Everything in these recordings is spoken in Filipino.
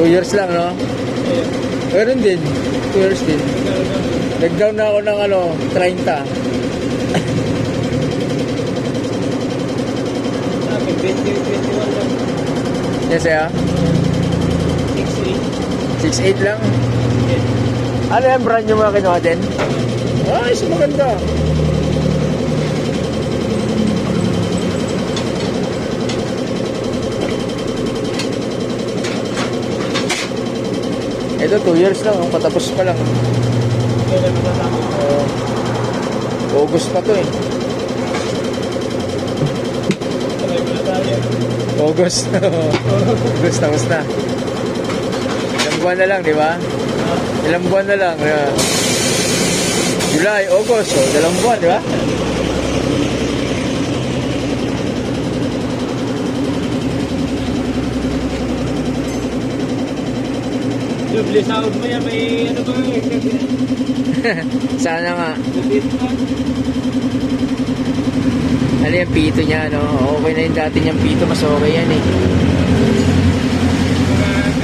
2 years lang, no? Meron din. 2 years din. Nag-down na ako ng 30. Sabi, 2021 lang. Yes, eh, 6.8. 6.8 lang. Ano yan, brand yung mga kinuha din? Ay, so maganda. Ito, 2 years lang. Patapos pa lang. Kailan matatama? August pa to eh. Sabay pala tayo. August. August, tapos na. Ilang buwan na lang, di ba? Ilang buwan na lang. July, August. So, 2 buwan, di ba? Doble sahod mo yan, may ano ba? Sana nga. Lupit pa. Ano yung pito niya, no? Okay na yung dati niyang pito. Mas okay yan eh.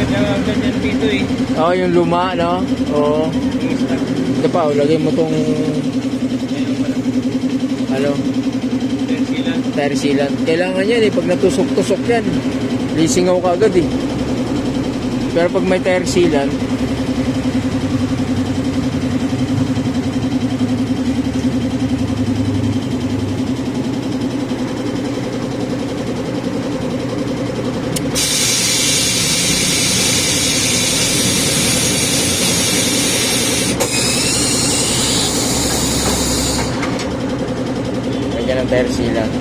Mga ganyan dito eh. Oo, yung luma, no? Oo. Yung stock. Ito pa, lagay mo tong tire sealant. Kailangan yan eh. Pag natusok-tusok yan, lisingaw ka agad eh. Pero pag may tire sealant, lagyan ng tire sealant.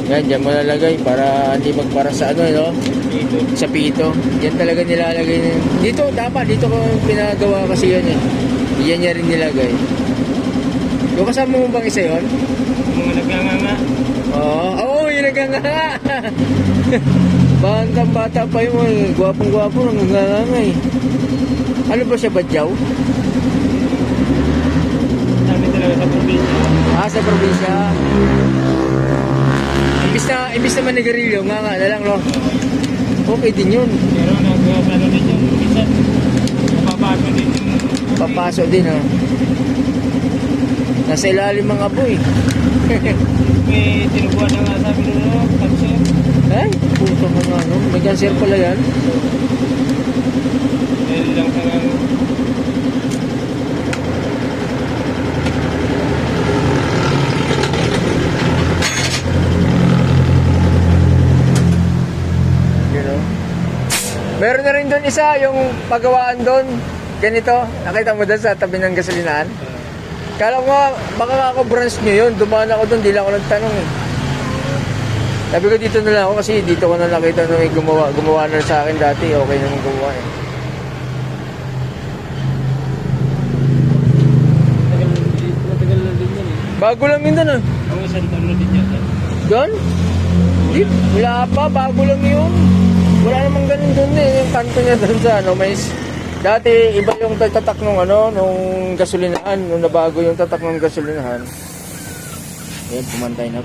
Yan, dyan mo nalagay para hindi magpara sa no? Dito. Sa pito. Yan talaga nilalagay. Dito, dapat. Dito ko pinagawa kasi yan eh. Yan niya rin nilagay. Yung kasama mo bang isa yun? Mga naganganga. Oo, yung naganganga. Bantang bata pa yun. Gwapong-gwapo, naganganga eh. Ano ba siya, badyaw? Sabi talaga sa probinsya. Sa probinsya. Imbis na manigarilyo, nga na lang, no? Okay din yun. Pero nag-ano din yung minsan. Napapasok din yung... Papasok din, ha? Nasa ilalim mga apoy. May tinubuan na nga sabi nila, cancer. Ay, puto ka nga, no? May cancer pala yan. Dahil lang sa Meron na rin doon isa, yung pagawaan doon. Ganito, nakita mo doon sa tabi ng gasolinahan. Kala ko nga, baka nga ako branch nyo yun. Dumaan ako doon, di lang ako nagtanong eh. Sabi ko dito na lang ako kasi dito ko na nakita na may gumawa na sa akin dati. Okay naman gumawa eh. matagal na din yan eh. Bago lang yun doon ah. Ang isang taon na din yan. Doon? Di, wala pa, bago lang yun. Wala namang ganun doon eh. Yung kanto niya doon sa dati iba yung tatak nung nung gasolinahan. Nung nabago yung tatak ng gasolinahan. Ayan, pumantay na.